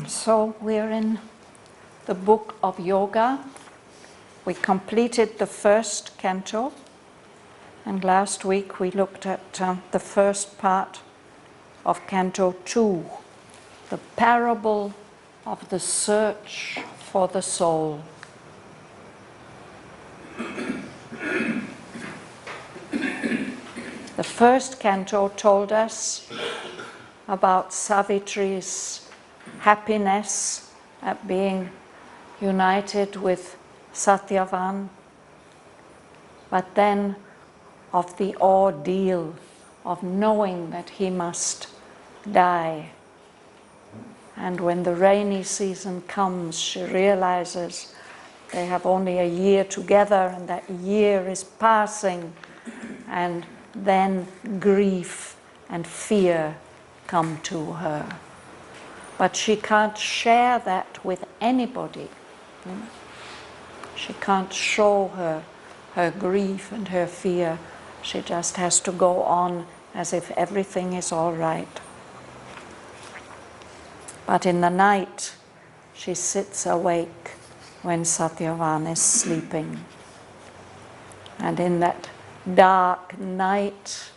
So we're in the book of yoga. We completed the first canto, and last week we looked at the first part of Canto 2, the parable of the search for the soul. The first canto told us about Savitri's happiness at being united with Shraddhavan, but then of the ordeal of knowing that he must die. And when the rainy season comes, she realizes they have only a year together and that year is passing, and then grief and fear come to her. But she can't share that with anybody. She can't show her grief and her fear. She just has to go on as if everything is all right. But in the night, she sits awake when Shraddhavan is sleeping. And in that dark night,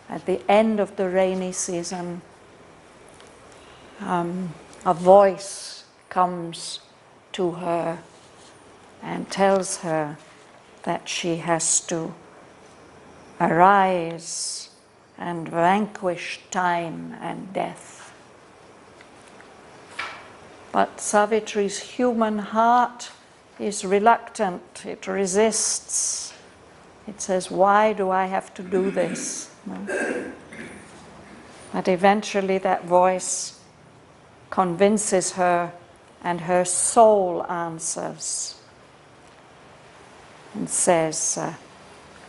at the end of the rainy season, a voice comes to her and tells her that she has to arise and vanquish time and death. But Savitri's human heart is reluctant, it resists. It says, why do I have to do this? But eventually that voice convinces her, and her soul answers and says,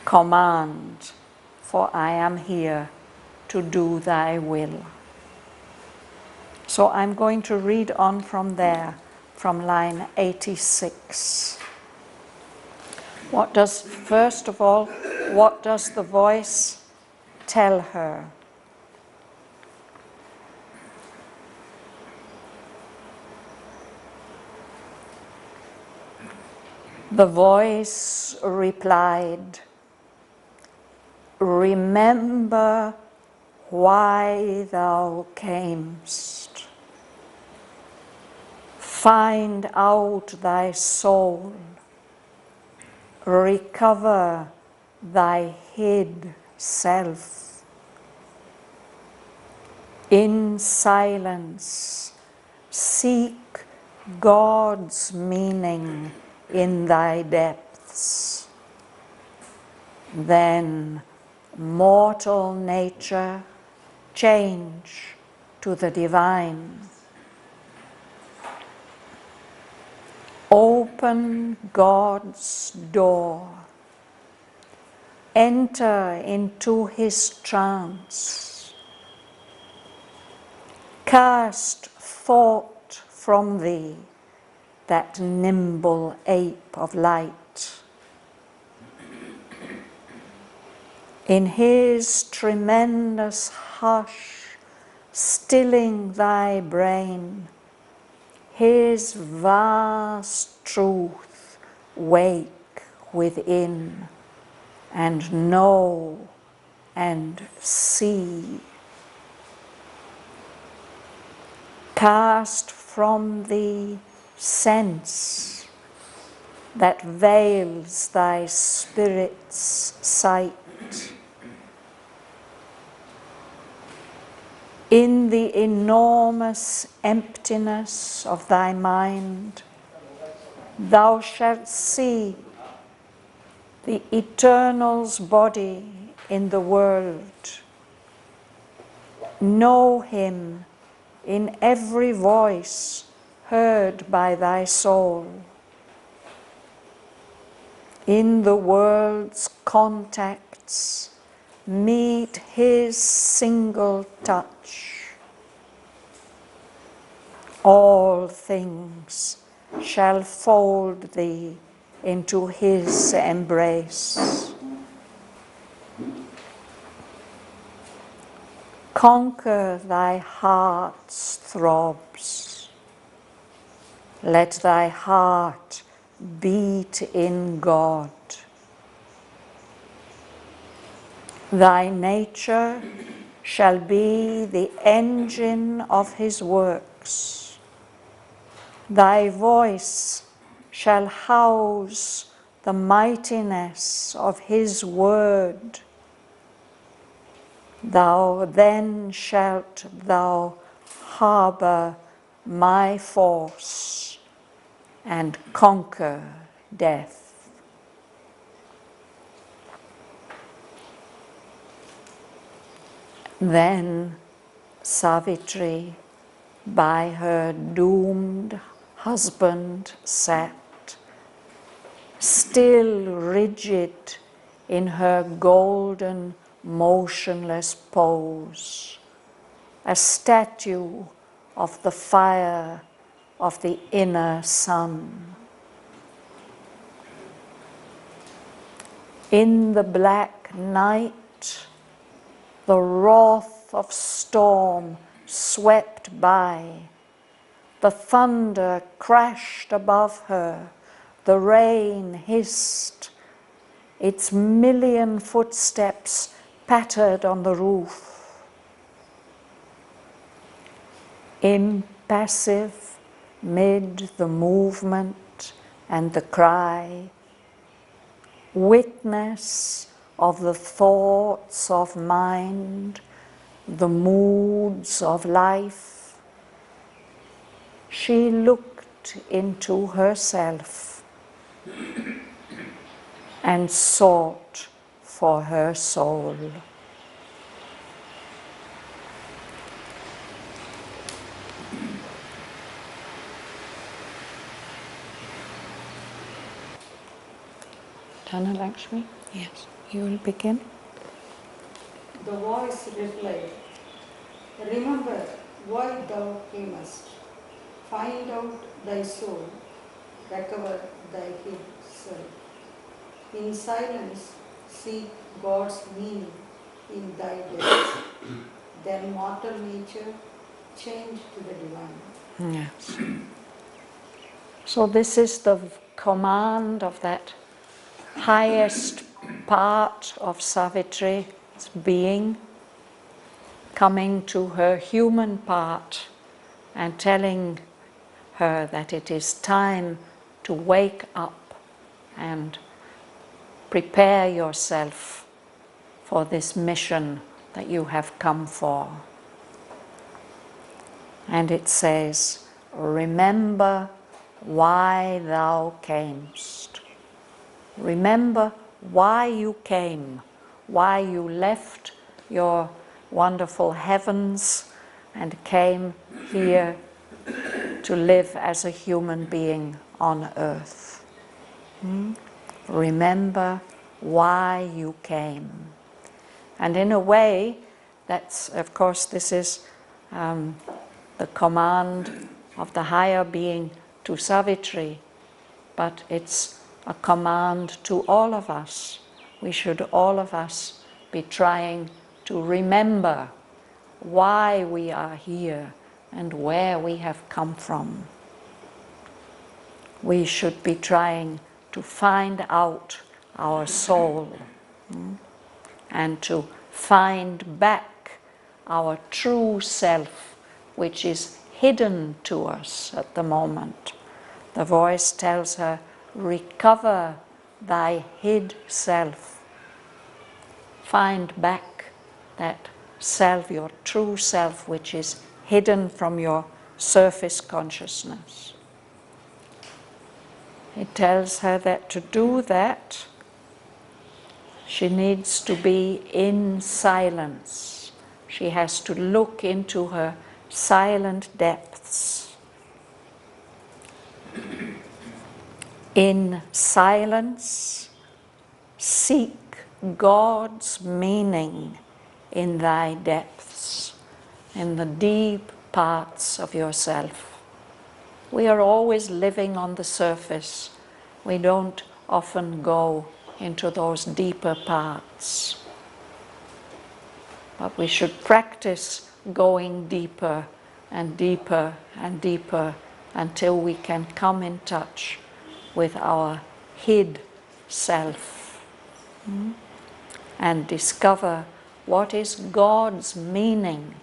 command, for I am here to do thy will. So I'm going to read on from there, from line 86. First of all, what does the voice tell her? The voice replied, remember why thou camest. Find out thy soul. Recover thy hid self. In silence, seek God's meaning in thy depths. Then mortal nature change to the divine. Open God's door. Enter into his trance. Cast thought from thee, that nimble ape of light. In his tremendous hush, stilling thy brain, his vast truth wake within, and know and see. Cast from thee sense that veils thy spirit's sight. In the enormous emptiness of thy mind, thou shalt see the Eternal's body in the world. Know him in every voice heard by thy soul. In the world's contacts, meet his single touch. All things shall fold thee into his embrace. Conquer thy heart's throbs. let thy heart beat in God. Thy nature shall be the engine of his works. Thy voice shall house the mightiness of his word. Then shalt thou harbor my force and conquer death. Then Savitri by her doomed husband sat, still rigid in her golden motionless pose, a statue of the fire of the inner sun. In the black night, the wrath of storm swept by, the thunder crashed above her, the rain hissed, its million footsteps pattered on the roof. Impassive mid the movement and the cry, witness of the thoughts of mind, the moods of life, she looked into herself and sought for her soul. Dhanalakshmi? Yes. You will begin. The voice replied, remember why thou camest. Find out thy soul, recover thy hid self. In silence, seek God's meaning in thy depths. Then mortal nature change to the divine. Yes. So this is the command of that highest part of Savitri's being, coming to her human part and telling her that it is time to wake up and prepare yourself for this mission that you have come for. And it says, remember why thou camest. Remember why you came, why you left your wonderful heavens and came here to live as a human being on earth. Remember why you came. And in a way, that's, of course, this is the command of the higher being to Savitri, but it's a command to all of us. We should all of us be trying to remember why we are here and where we have come from. We should be trying to find out our soul and to find back our true self, which is hidden to us at the moment. The voice tells her, recover thy hid self. Find back that self, your true self, which is hidden from your surface consciousness. It tells her that to do that, she needs to be in silence. She has to look into her silent depths. In silence, seek God's meaning in thy depths, in the deep parts of yourself. We are always living on the surface. We don't often go into those deeper parts. But we should practice going deeper and deeper and deeper until we can come in touch with our hid self and discover what is God's meaning,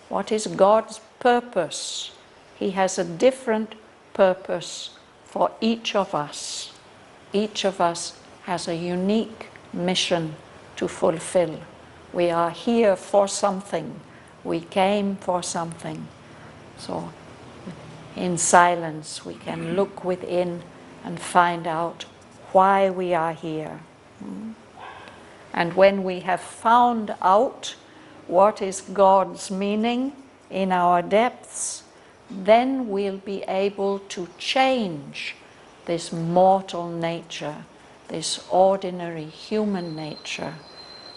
what is God's purpose. He has a different purpose for each of us. Each of us has a unique mission to fulfill. We are here for something. We came for something. So in silence we can look within and find out why we are here. And when we have found out what is God's meaning in our depths, then we'll be able to change this mortal nature, this ordinary human nature.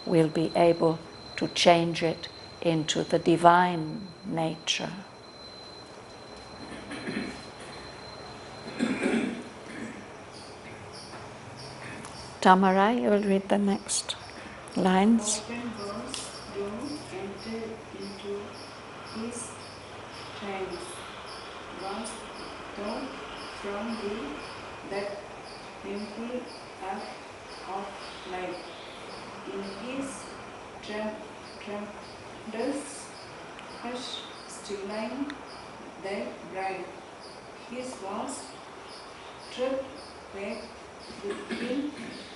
We'll be able to change it into the divine nature. Tamara, you will read the next lines. Open doors don't enter into his trance. Once down from that temple of light. In his tremendous hush stilling the bride. His vast truth where between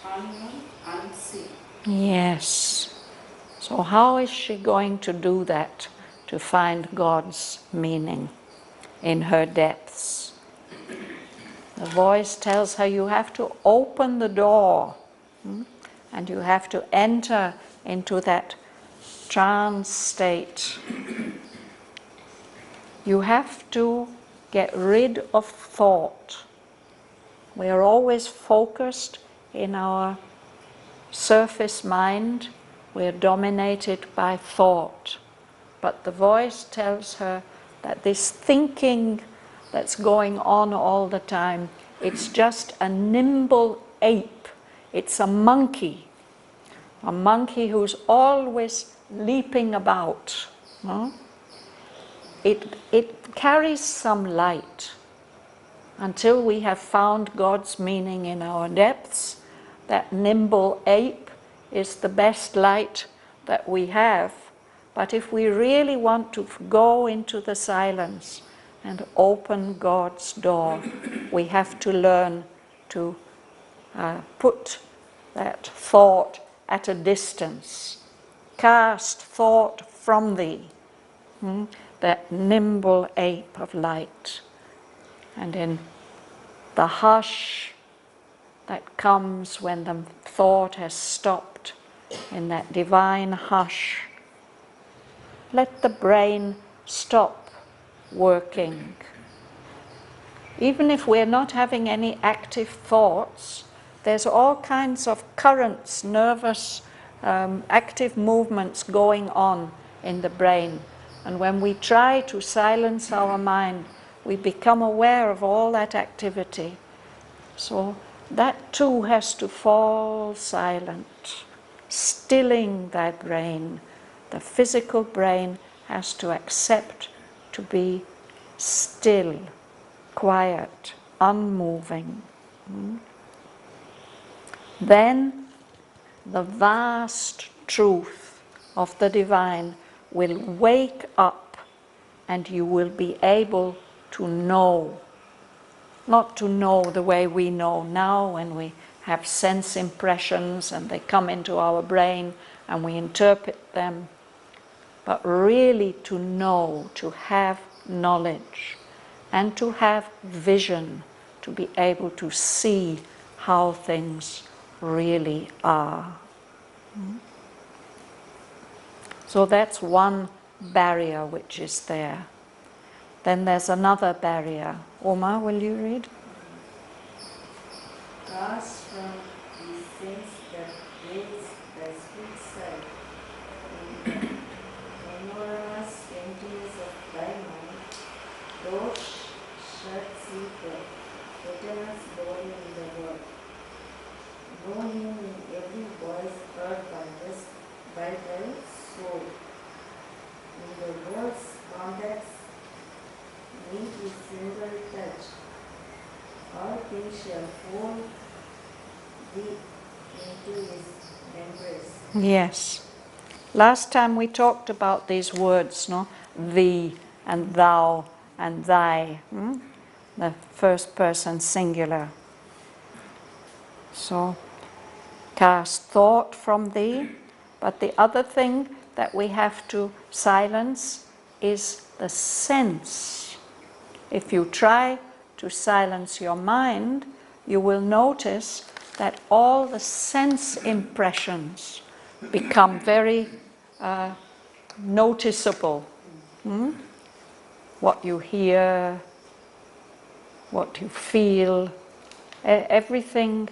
unknown unseen. Yes. So how is she going to do that, to find God's meaning in her depths? The voice tells her you have to open the door, and you have to enter into that trance state. You have to get rid of thought. We are always focused in our surface mind. We are dominated by thought. But the voice tells her that this thinking that's going on all the time, it's just a nimble ape. It's a monkey who's always leaping about. No? It carries some light. Until we have found God's meaning in our depths, that nimble ape is the best light that we have. But if we really want to go into the silence and open God's door, we have to learn to put that thought at a distance. Cast thought from thee, that nimble ape of light. And in the hush that comes when the thought has stopped, in that divine hush, let the brain stop working. Even if we're not having any active thoughts, there's all kinds of currents, nervous, active movements going on in the brain. And when we try to silence our mind, we become aware of all that activity. So that too has to fall silent, stilling that brain. The physical brain has to accept to be still, quiet, unmoving. Then the vast truth of the divine will wake up, and you will be able to know. Not to know the way we know now, when we have sense impressions and they come into our brain and we interpret them, but really to know, to have knowledge, and to have vision, to be able to see how things really are. So that's one barrier which is there. Then there's another barrier. Uma, will you read? Cast from the sense that breaks the sweet sight, in the enormous emptiness of thy mind, Lord, shut see the eternal body in the world. Know him in every voice heard by thy soul. In the world's contacts, in his single touch. All things shall fall thee into his embrace. Yes. Last time we talked about these words, no? Thee and thou and thy. The first person singular. So, cast thought from thee. But the other thing that we have to silence is the sense. If you try to silence your mind, you will notice that all the sense impressions become very noticeable. What you hear, what you feel, everything.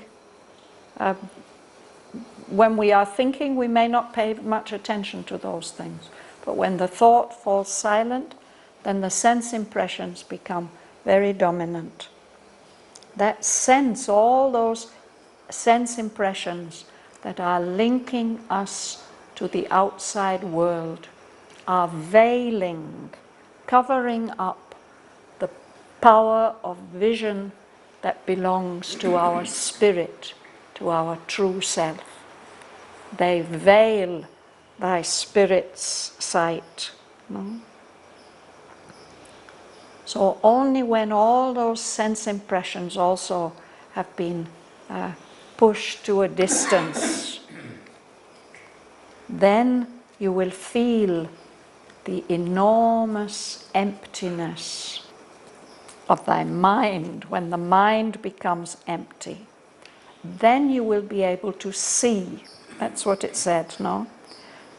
When we are thinking, we may not pay much attention to those things. But when the thought falls silent, then the sense impressions become very dominant. That sense, all those sense impressions that are linking us to the outside world, are veiling, covering up the power of vision that belongs to our spirit, to our true self. They veil thy spirit's sight. No? So only when all those sense impressions also have been pushed to a distance, then you will feel the enormous emptiness of thy mind. When the mind becomes empty, then you will be able to see. That's what it said, no?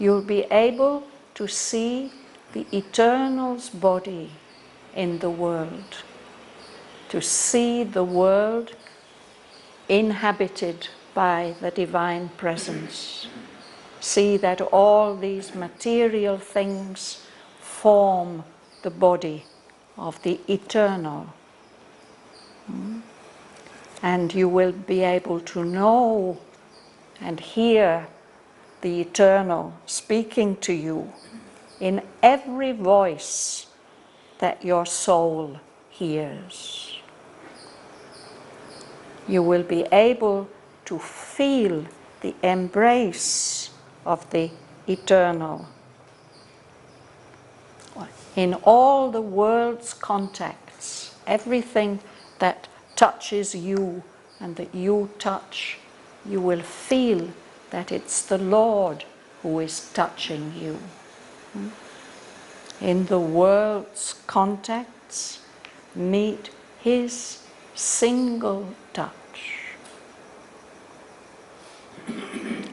You'll be able to see the Eternal's body in the world, to see the world inhabited by the Divine Presence. See that all these material things form the body of the Eternal. And you will be able to know and hear the Eternal speaking to you in every voice that your soul hears. You will be able to feel the embrace of the Eternal in all the world's contacts, everything that touches you and that you touch, you will feel that it's the Lord who is touching you. In the world's contacts, meet His single touch.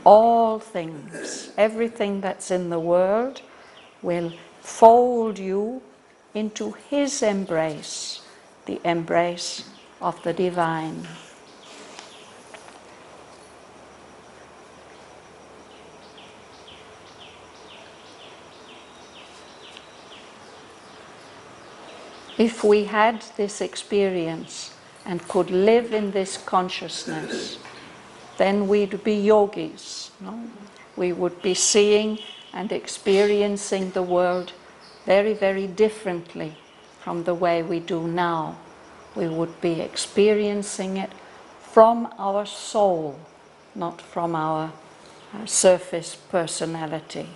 All things, everything that's in the world, will fold you into His embrace, the embrace of the Divine. If we had this experience and could live in this consciousness, then we'd be yogis. No? We would be seeing and experiencing the world very, very differently from the way we do now. We would be experiencing it from our soul, not from our surface personality.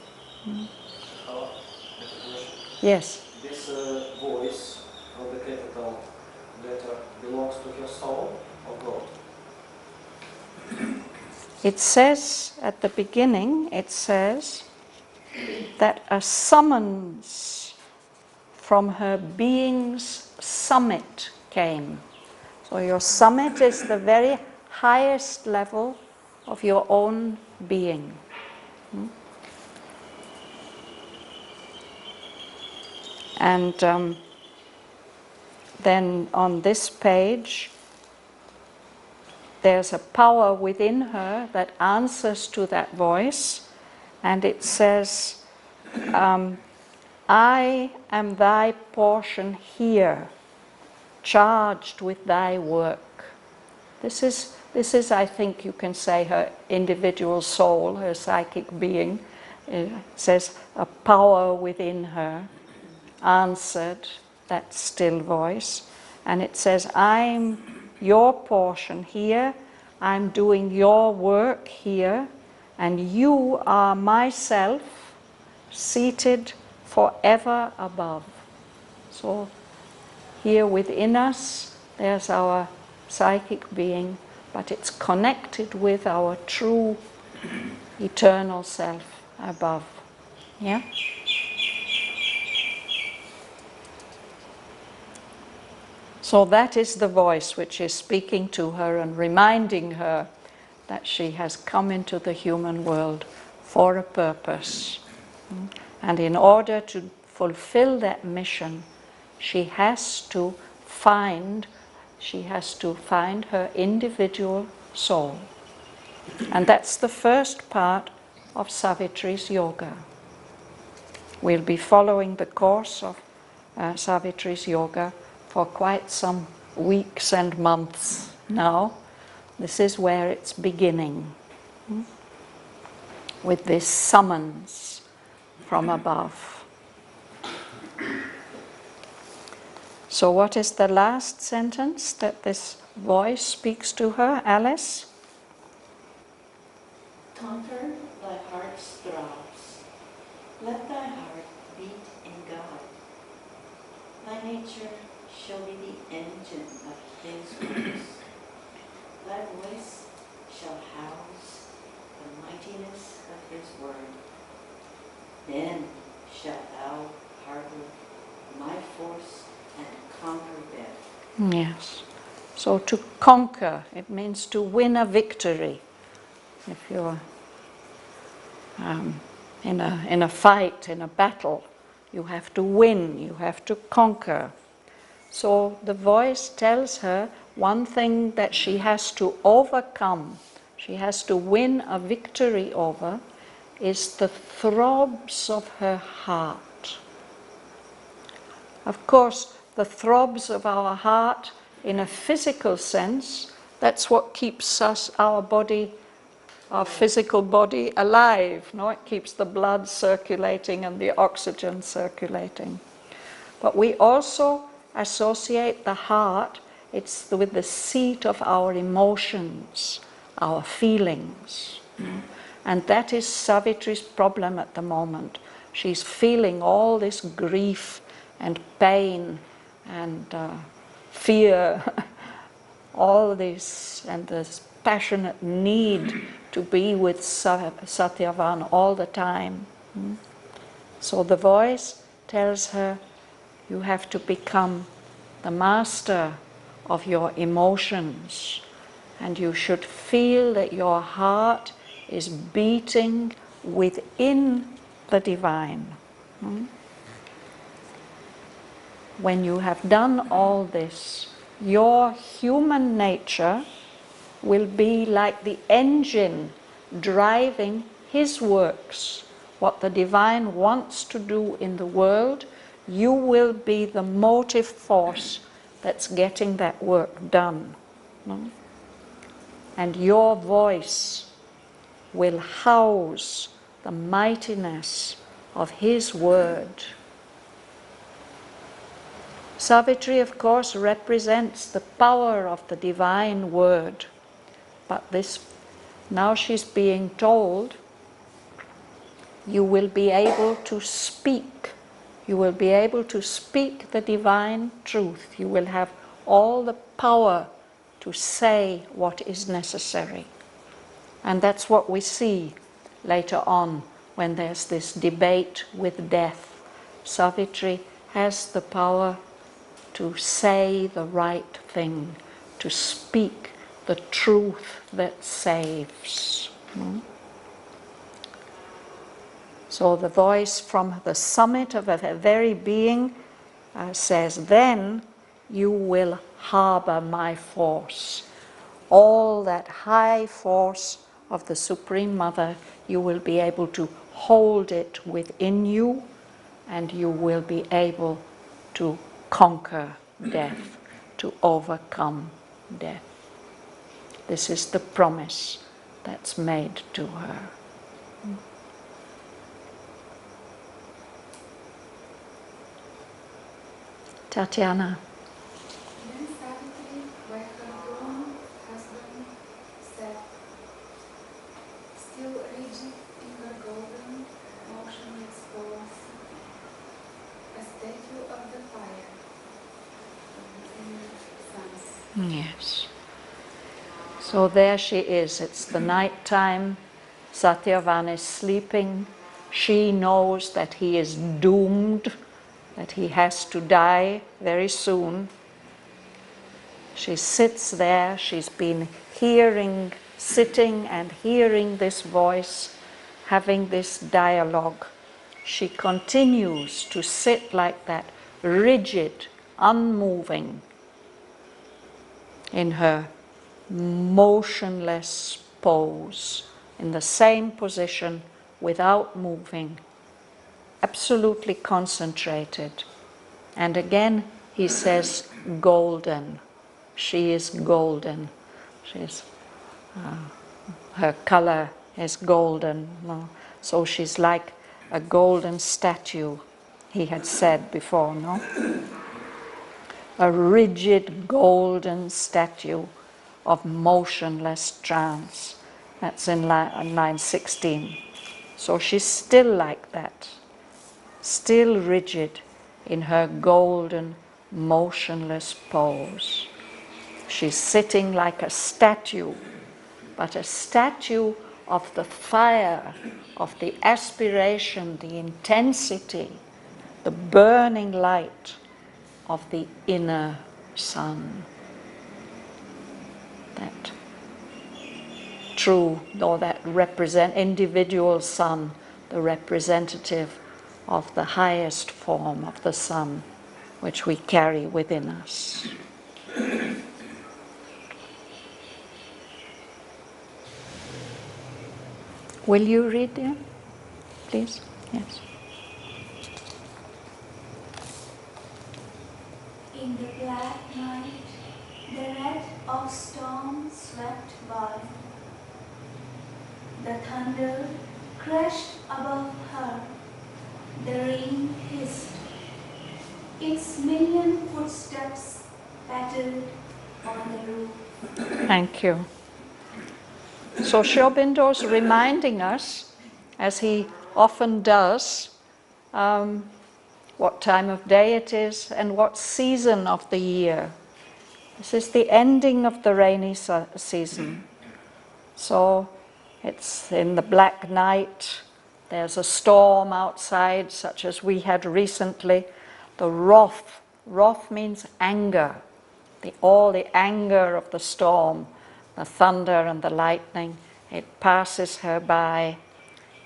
Yes? This voice of the capital letter belongs to your soul or God? It says at the beginning, it says that a summons from her being's summit came. So your summit is the very highest level of your own being. And then on this page, there's a power within her that answers to that voice, and it says, I am thy portion here, charged with thy work. This is, I think you can say, her individual soul, her psychic being. It says a power within her answered that still voice, and it says, I'm your portion here, I'm doing your work here, and you are myself seated forever above. So here within us, there's our psychic being, but it's connected with our true eternal self above. Yeah? So that is the voice which is speaking to her and reminding her that she has come into the human world for a purpose. And in order to fulfill that mission, she has to find her individual soul. And that's the first part of Savitri's yoga. We'll be following the course of Savitri's yoga for quite some weeks and months now. This is where it's beginning, with this summons from above. So what is the last sentence that this voice speaks to her, Alice? Conquer thy heart's throbs. Let thy heart beat in God. Thy nature shall be the engine of his works. Thy voice shall house the mightiness of his word. Then shalt thou harbor my force and conquer death. Yes. So to conquer, it means to win a victory. If you're in a fight, in a battle, you have to win, you have to conquer. So the voice tells her one thing that she has to overcome, she has to win a victory over, is the throbs of her heart. Of course, the throbs of our heart, in a physical sense, that's what keeps us, our body, our physical body alive. No? It keeps the blood circulating and the oxygen circulating. But we also associate the heart, it's with the seat of our emotions, our feelings. And that is Savitri's problem at the moment. She's feeling all this grief and pain and fear, all this, and this passionate need to be with Satyavan all the time. So the voice tells her, you have to become the master of your emotions, and you should feel that your heart is beating within the divine. When you have done all this, your human nature will be like the engine driving his works. What the divine wants to do in the world, you will be the motive force that's getting that work done. And your voice will house the mightiness of his word. Savitri, of course, represents the power of the divine word. But this, now she's being told, you will be able to speak. You will be able to speak the divine truth. You will have all the power to say what is necessary. And that's what we see later on when there's this debate with death. Savitri has the power to say the right thing, to speak the truth that saves. So the voice from the summit of her very being says, then you will harbor my force. All that high force of the Supreme Mother, you will be able to hold it within you, and you will be able to conquer death, to overcome death. This is the promise that's made to her. Tatiana. Then Savitri, by her grown husband, sat, still rigid in her golden, motionless pose, a statue of the fire in the sun. Yes. So there she is. It's the night time. Satyavan is sleeping. She knows that he is doomed, that he has to die very soon. She sits there. She's been sitting and hearing this voice, having this dialogue. She continues to sit like that, rigid, unmoving, in her motionless pose, in the same position, without moving, absolutely concentrated. And again he says, golden. She is golden. Her color is golden. No? So she's like a golden statue, he had said before, no? A rigid golden statue of motionless trance. That's in line 16. So she's still like that, still rigid in her golden, motionless pose. She's sitting like a statue, but a statue of the fire, of the aspiration, the intensity, the burning light of the inner sun. That true, or that individual sun, the representative of the highest form of the sun, which we carry within us. Will you read it, please? Yes. In the black night, the red of storm swept by. The thunder crashed above her. The rain hissed. Its million footsteps pattered on the roof. Thank you. So Aurobindo is reminding us, as he often does, what time of day it is and what season of the year. This is the ending of the rainy season. So it's in the black night. There's a storm outside, such as we had recently. The wrath means anger. All the anger of the storm, the thunder and the lightning, it passes her by.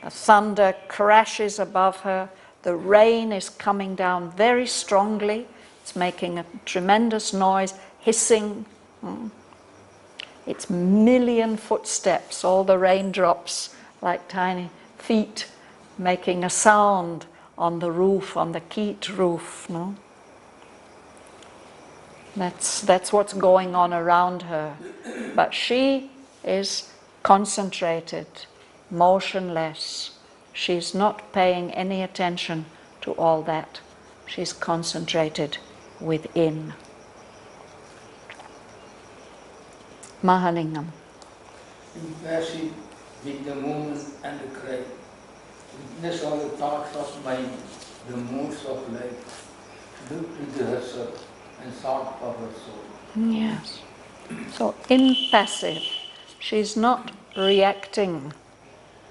The thunder crashes above her. The rain is coming down very strongly. It's making a tremendous noise, hissing. It's million footsteps, all the raindrops like tiny feet making a sound on the roof, on the peat roof. No? That's what's going on around her. But she is concentrated, motionless. She's not paying any attention to all that. She's concentrated within. Mahalingam. Impassive with the movement and the cry. Witness all the thoughts of mind, the moods of life. Look into herself and sought for her soul. Yes. So impassive. She's not reacting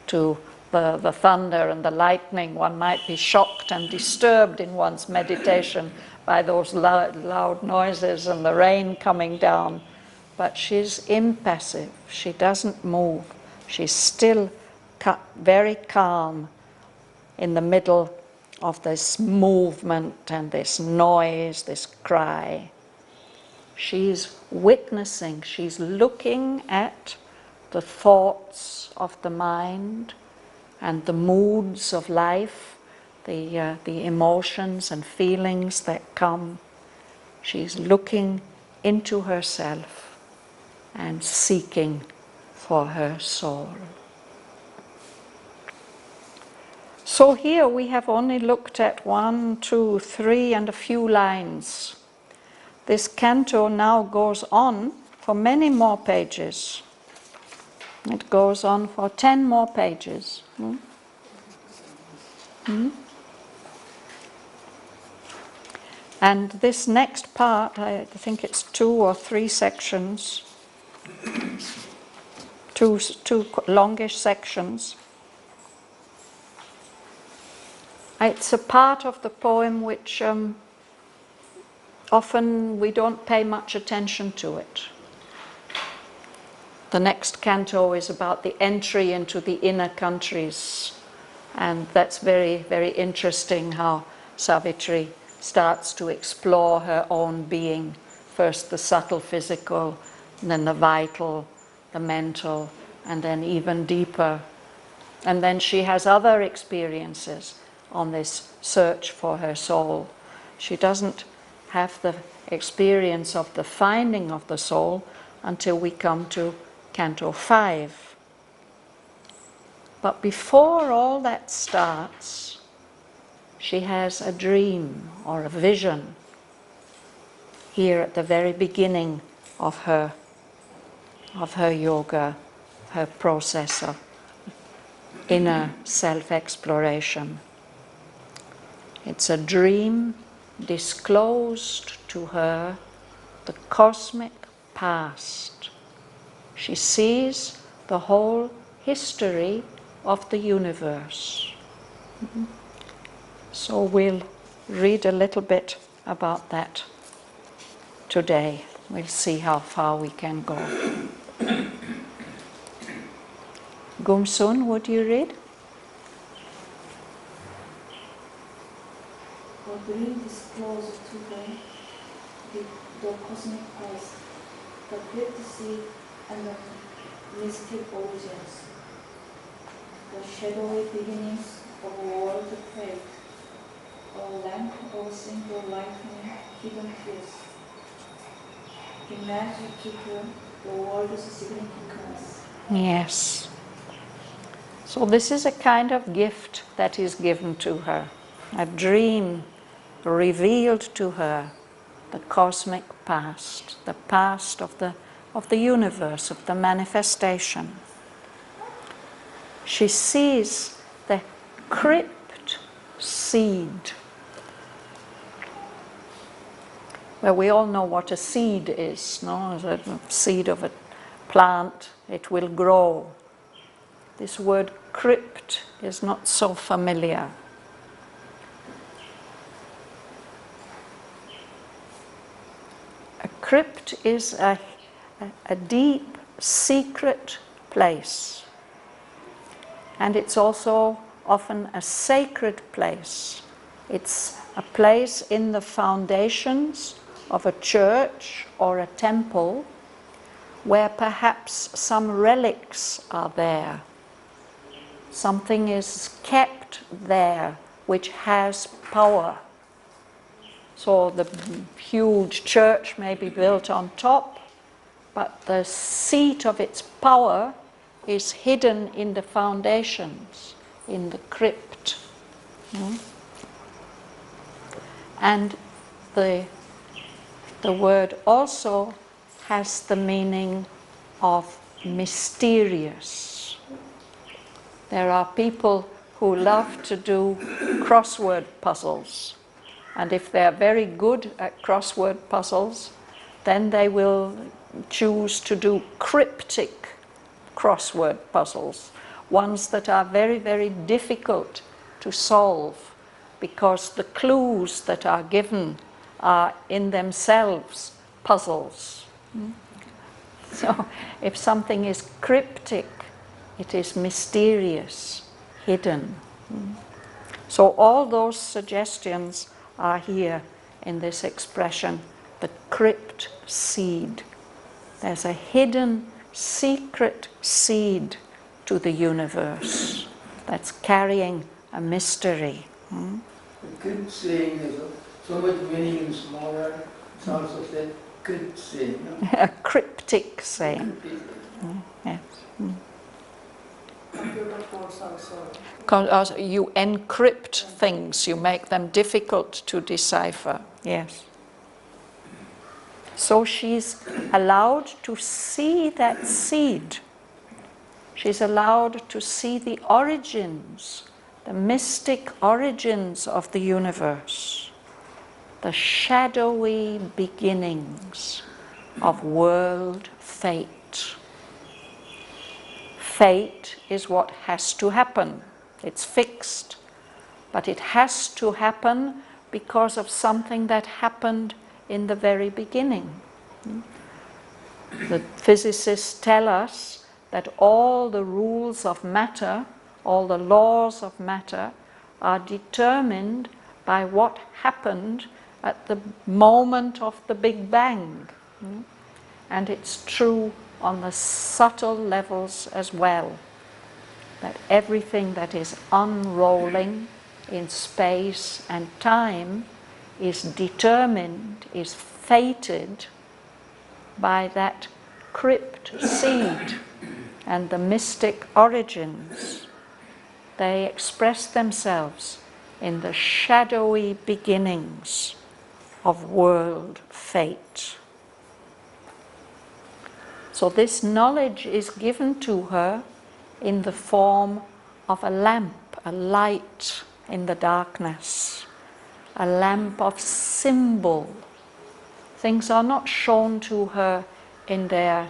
to the thunder and the lightning. One might be shocked and disturbed in one's meditation by those loud noises and the rain coming down. But she's impassive. She doesn't move. She's still very calm in the middle of this movement and this noise, this cry. She's witnessing, she's looking at the thoughts of the mind and the moods of life, the emotions and feelings that come. She's looking into herself and seeking for her soul. So here we have only looked at 1, 2, 3 and a few lines. This canto now goes on for many more pages. It goes on for 10 more pages. And this next part, I think it's 2 or 3 sections, two longish sections. It's a part of the poem which often we don't pay much attention to it. The next canto is about the entry into the inner countries, and that's very, very interesting how Savitri starts to explore her own being. First the subtle physical, and then the vital, the mental, and then even deeper. And then she has other experiences on this search for her soul. She doesn't have the experience of the finding of the soul until we come to Canto 5. But before all that starts, she has a dream or a vision here at the very beginning of her yoga, her process of inner self-exploration. It's a dream disclosed to her the cosmic past. She sees the whole history of the universe. So we'll read a little bit about that today. We'll see how far we can go. Gumsun, would you read? The dream disclosed to her the cosmic past, the great sea and the mystic origins, the shadowy beginnings of a world of fate, a lamp or simple lightning hidden truth. Imagine to her the world's significance. Yes. So this is a kind of gift that is given to her, a dream revealed to her the cosmic past, the past of the universe, of the manifestation. She sees the crypt seed. Well, we all know what a seed is, no? The seed of a plant, it will grow. This word crypt is not so familiar. A crypt is a deep, secret place. And it's also often a sacred place. It's a place in the foundations of a church or a temple where perhaps some relics are there. Something is kept there which has power. So the huge church may be built on top, but the seat of its power is hidden in the foundations, in the crypt. And the word also has the meaning of mysterious. There are people who love to do crossword puzzles. And if they're very good at crossword puzzles, then they will choose to do cryptic crossword puzzles, ones that are very, very difficult to solve because the clues that are given are in themselves puzzles. So if something is cryptic, it is mysterious, hidden. So all those suggestions are here in this expression, the crypt seed. There's a hidden, secret seed to the universe that's carrying a mystery. The crypt saying is so much meaning in smaller, it's also said crypt saying. No? A cryptic saying. Yes. computer codes also. You encrypt things, you make them difficult to decipher. Yes. So she's allowed to see that seed. She's allowed to see the origins, the mystic origins of the universe, the shadowy beginnings of world fate. Fate is what has to happen. It's fixed, but it has to happen because of something that happened in the very beginning. The physicists tell us that all the rules of matter, all the laws of matter, are determined by what happened at the moment of the Big Bang. And it's true on the subtle levels as well, that everything that is unrolling in space and time is determined, is fated by that crypt seed and the mystic origins. They express themselves in the shadowy beginnings of world fate. So this knowledge is given to her in the form of a lamp, a light in the darkness, a lamp of symbol. Things are not shown to her in their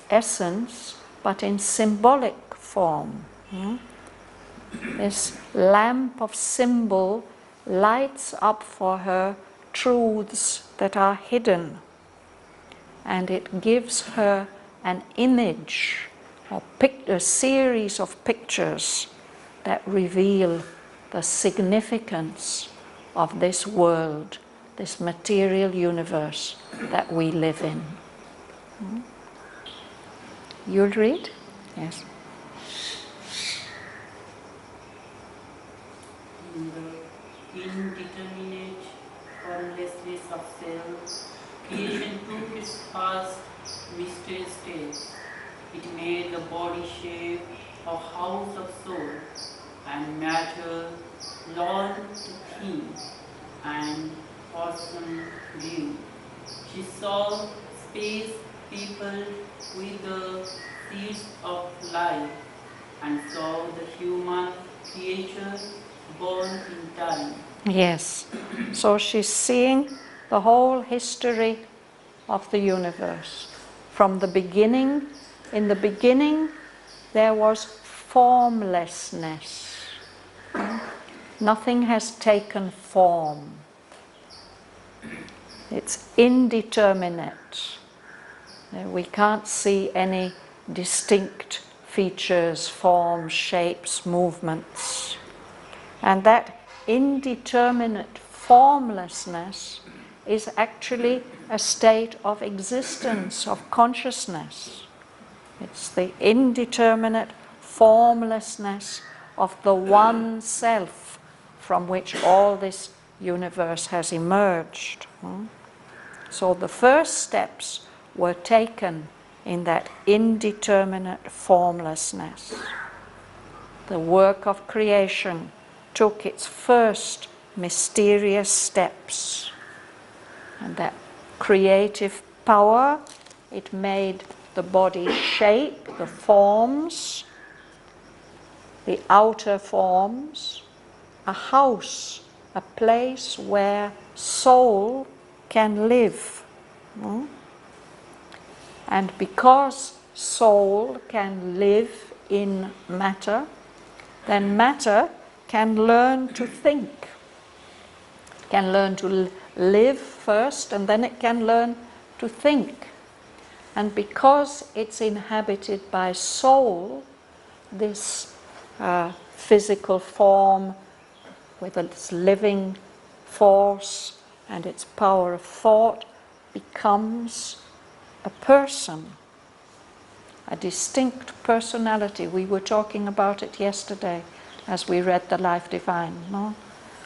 essence, but in symbolic form. This lamp of symbol lights up for her truths that are hidden, and it gives her an image, a series of pictures that reveal the significance of this world, this material universe that we live in. You'll read? Yes. In the indeterminate formlessness of self, creation took its first mysterious stage. It made the body shape a house of soul, and matter learned to think and person view. She saw space peopled with the seeds of life, and saw the human creature born in time. Yes. So she's seeing the whole history of the universe. From the beginning, in the beginning there was formlessness. Nothing has taken form. It's indeterminate. We can't see any distinct features, forms, shapes, movements. And that indeterminate formlessness is actually a state of existence, of consciousness. It's the indeterminate formlessness of the one self from which all this universe has emerged. So the first steps were taken in that indeterminate formlessness. The work of creation took its first mysterious steps. And that creative power, it made the body shape, the forms, the outer forms, a house, a place where soul can live. And because soul can live in matter, then matter can learn to think, can learn to live first, and then it can learn to think. And because it's inhabited by soul, this physical form with its living force and its power of thought becomes a person, a distinct personality. We were talking about it yesterday as we read the Life Divine. No?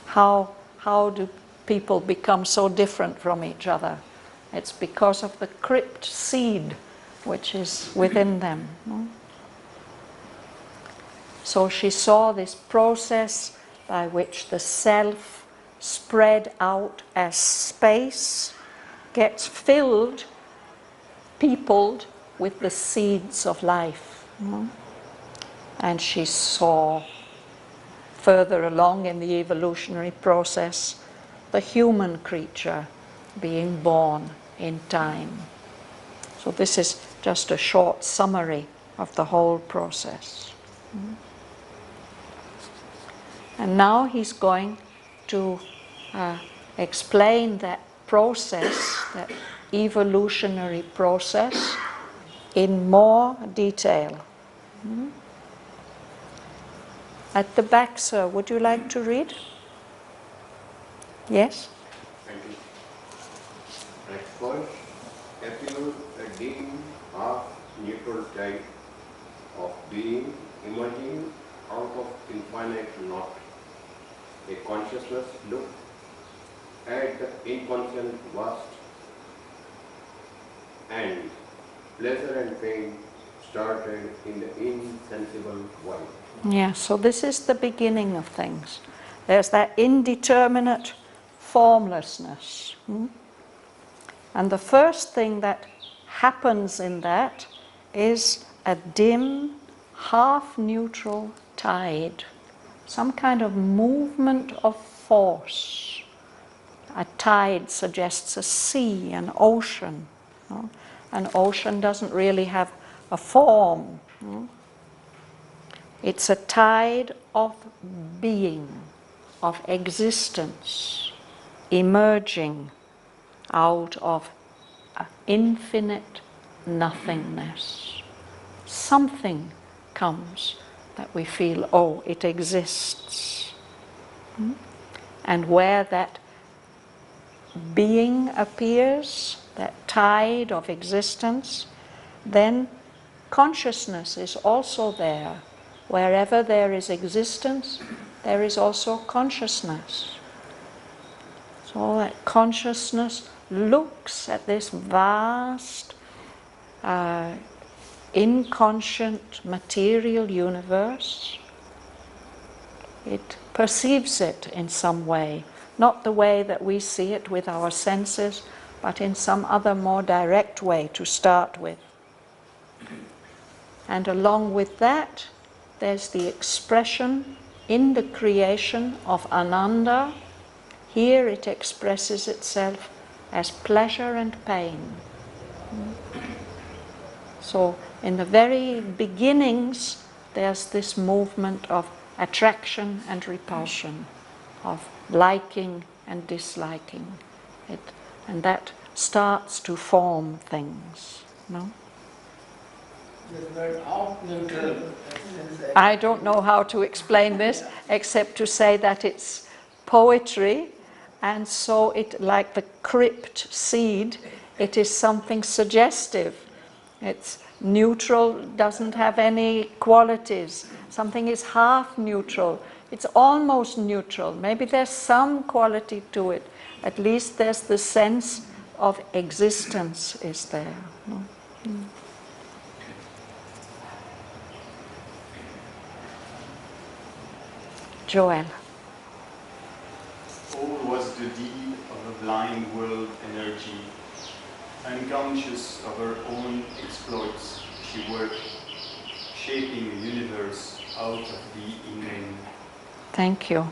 How do people become so different from each other? It's because of the crypt seed which is within them. No? So she saw this process by which the self spread out as space gets filled, peopled with the seeds of life. And she saw further along in the evolutionary process the human creature being born in time. So this is just a short summary of the whole process. And now he's going to explain that process, that evolutionary process, in more detail. At the back, sir, would you like to read? Yes? Thank you. At first appeared a dim, half-neutral type of being emerging out of infinite naught. A consciousness looked at the inconscient vast, and pleasure and pain started in the insensible void. Yeah, so this is the beginning of things. There's that indeterminate formlessness. And the first thing that happens in that is a dim, half-neutral tide, some kind of movement of force. A tide suggests a sea, an ocean. An ocean doesn't really have a form. It's a tide of being, of existence, emerging out of infinite nothingness. Something comes that we feel, oh, it exists. And where that being appears, that tide of existence, then consciousness is also there. Wherever there is existence, there is also consciousness. So that consciousness looks at this vast, inconscient material universe. It perceives it in some way, not the way that we see it with our senses, but in some other more direct way to start with. And along with that, there's the expression in the creation of Ananda. Here it expresses itself as pleasure and pain. So in the very beginnings, there's this movement of attraction and repulsion, of liking and disliking. And that starts to form things. No? I don't know how to explain this except to say that it's poetry, and so it, like the crypt seed, it is something suggestive. It's neutral, doesn't have any qualities. Something is half neutral. It's almost neutral. Maybe there's some quality to it. At least there's the sense of existence is there. No? Joel. All was the deed of a blind world energy. Unconscious of her own exploits, she worked, shaping a universe out of the inane. Thank you.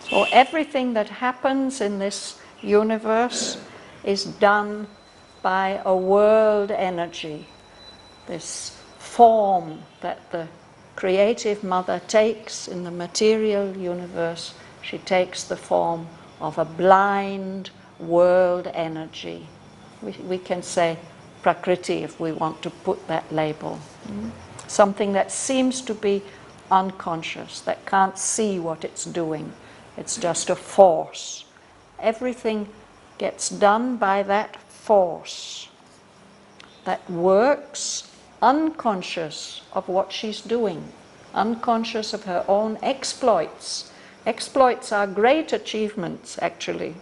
So everything that happens in this universe is done by a world energy, this form that the creative mother takes in the material universe. She takes the form of a blind world energy. We can say Prakriti if we want to put that label. Something that seems to be unconscious, that can't see what it's doing. It's just a force. Everything gets done by that force that works unconscious of what she's doing, unconscious of her own exploits. Exploits are great achievements, actually.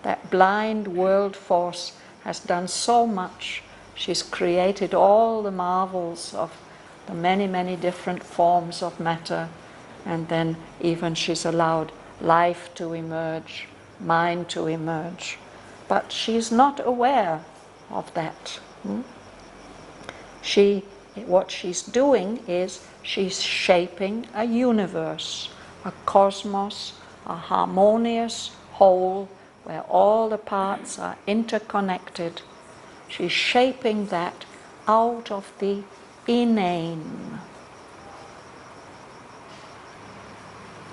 That blind world force has done so much. She's created all the marvels of the many, many different forms of matter, and then even she's allowed life to emerge, mind to emerge. But she's not aware of that. What she's doing is she's shaping a universe, a cosmos, a harmonious whole where all the parts are interconnected. She's shaping that out of the inane.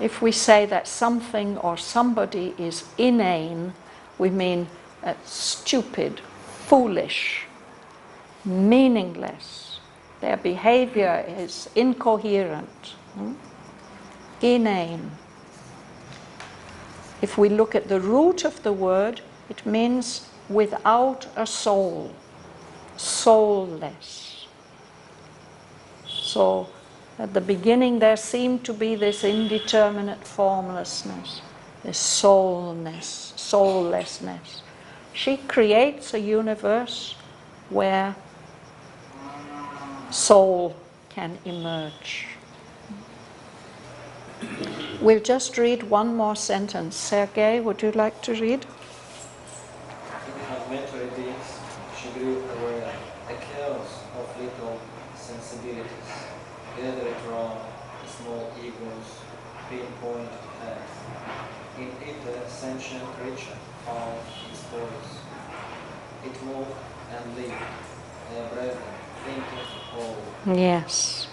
If we say that something or somebody is inane, we mean stupid, foolish, meaningless. Their behavior is incoherent, inane. If we look at the root of the word, it means without a soul, soulless. So at the beginning there seemed to be this indeterminate formlessness, this soullessness. She creates a universe where soul can emerge. We'll just read one more sentence. Sergei, would you like to read? In fragmentary beings, she grew aware, a chaos of little sensibilities, gathered around a small ego's pinpoint head. In it a sentient creature found its voice. It moved and lived, breathing, thinking whole. Yes.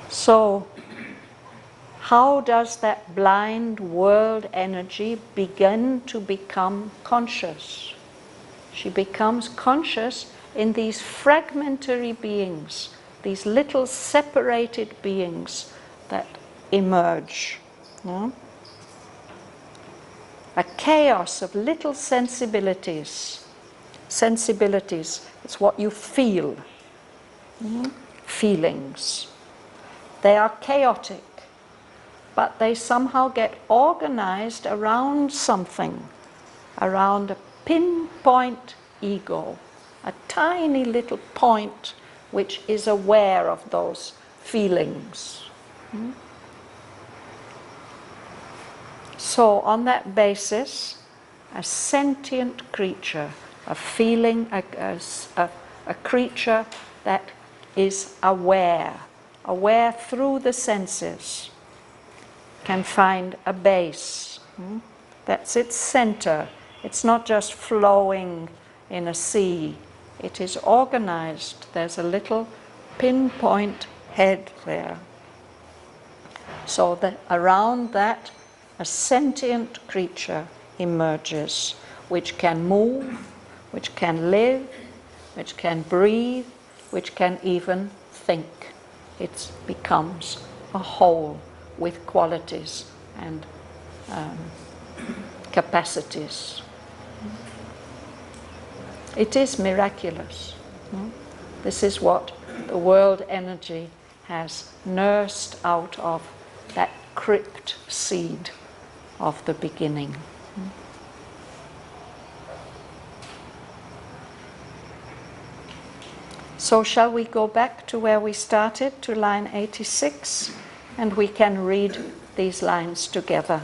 So, how does that blind world energy begin to become conscious? She becomes conscious in these fragmentary beings, these little separated beings that emerge. A chaos of little sensibilities. Sensibilities, it's what you feel. Feelings. They are chaotic, but they somehow get organized around something, around a pinpoint ego, a tiny little point which is aware of those feelings. So on that basis, a sentient creature, a feeling, a creature that is aware through the senses, can find a base. That's its center. It's not just flowing in a sea. It is organized. There's a little pinpoint head there. So that around that, a sentient creature emerges, which can move, which can live, which can breathe, which can even think. It becomes a whole with qualities and capacities. It is miraculous. This is what the world energy has nursed out of that crypt seed of the beginning. So shall we go back to where we started, to line 86, and we can read these lines together.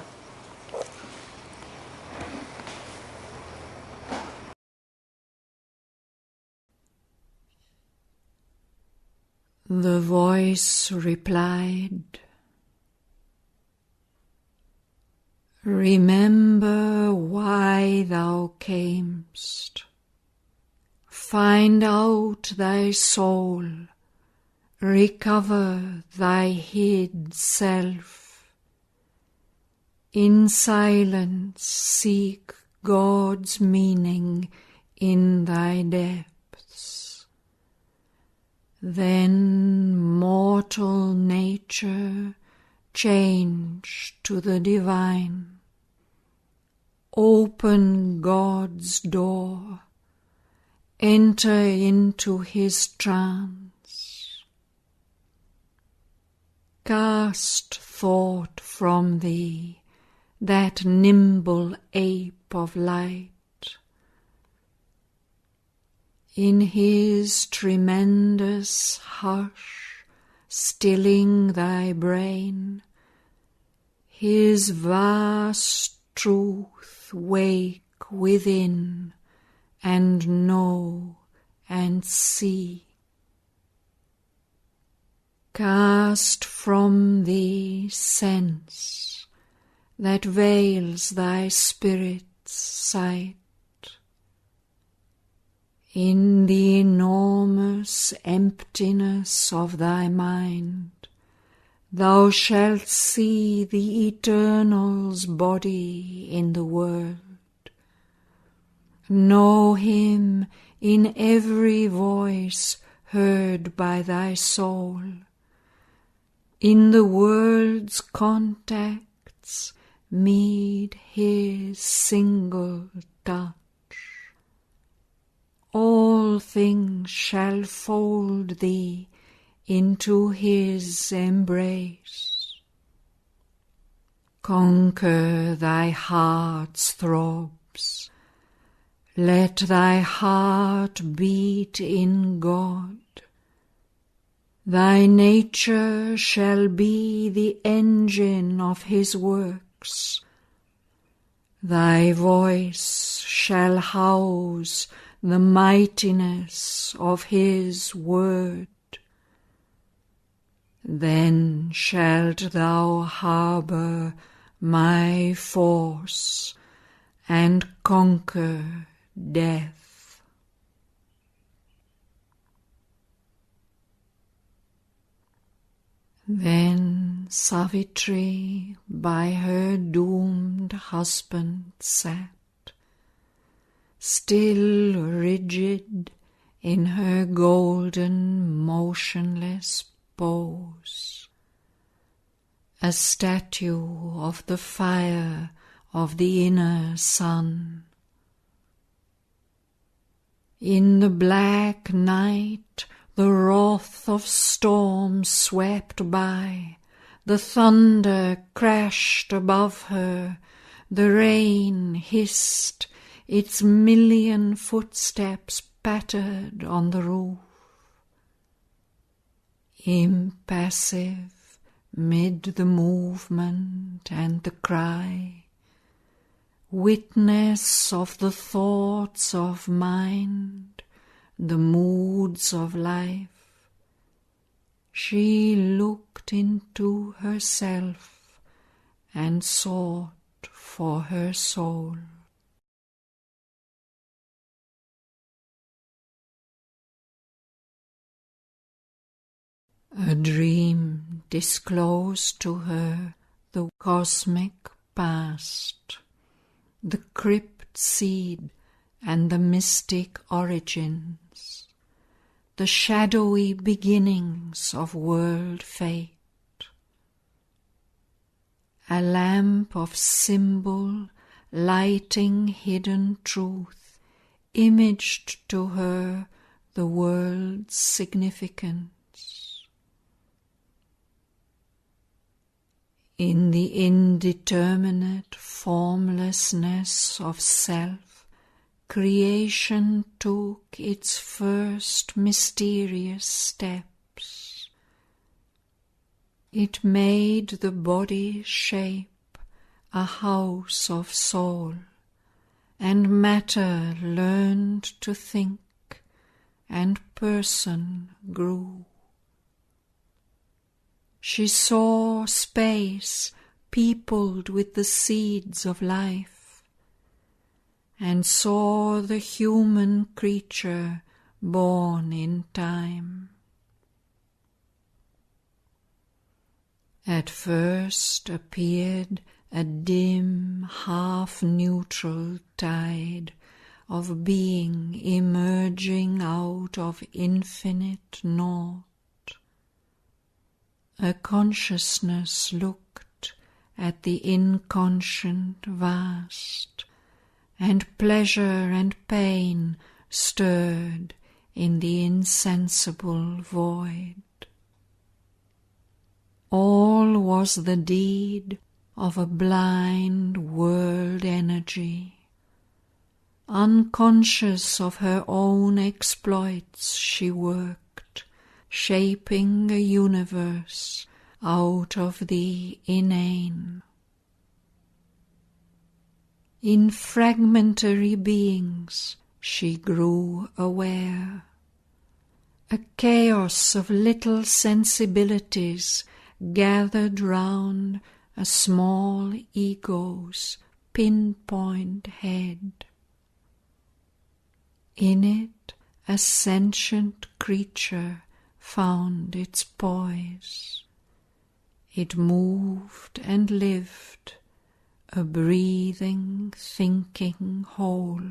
The voice replied, "Remember why thou camest. Find out thy soul, recover thy hid self. In silence seek God's meaning in thy depths. Then mortal nature change to the divine. Open God's door, enter into his trance. Cast thought from thee, that nimble ape of light. in his tremendous hush, stilling thy brain, his vast truth wake within, and know and see. Cast from thee sense that veils thy spirit's sight. In the enormous emptiness of thy mind, thou shalt see the Eternal's body in the world. Know him in every voice heard by thy soul. In the world's contacts meet his single touch. All things shall fold thee into his embrace. Conquer thy heart's throbs. Let thy heart beat in God. Thy nature shall be the engine of his works. Thy voice shall house the mightiness of his word. Then shalt thou harbour my force and conquer death. Then Savitri by her doomed husband sat, still rigid in her golden motionless pose, a statue of the fire of the inner sun. In the black night the wrath of storms swept by, the thunder crashed above her, the rain hissed, its million footsteps pattered on the roof. Impassive mid the movement and the cry, witness of the thoughts of mind, the moods of life, she looked into herself and sought for her soul. A dream disclosed to her the cosmic past, the crypt seed and the mystic origins, the shadowy beginnings of world fate. A lamp of symbol lighting hidden truth imaged to her the world's significance. In the indeterminate formlessness of self, creation took its first mysterious steps. It made the body shape a house of soul, and matter learned to think, and person grew. She saw space peopled with the seeds of life, and saw the human creature born in time. At first appeared a dim, half-neutral tide of being emerging out of infinite naught. A consciousness looked at the inconscient vast, and pleasure and pain stirred in the insensible void. All was the deed of a blind world energy, Unconscious of her own exploits, she worked, shaping a universe out of the inane. In fragmentary beings she grew aware, a chaos of little sensibilities gathered round a small ego's pinpoint head. In it a sentient creature found its poise. It moved and lived, a breathing, thinking whole.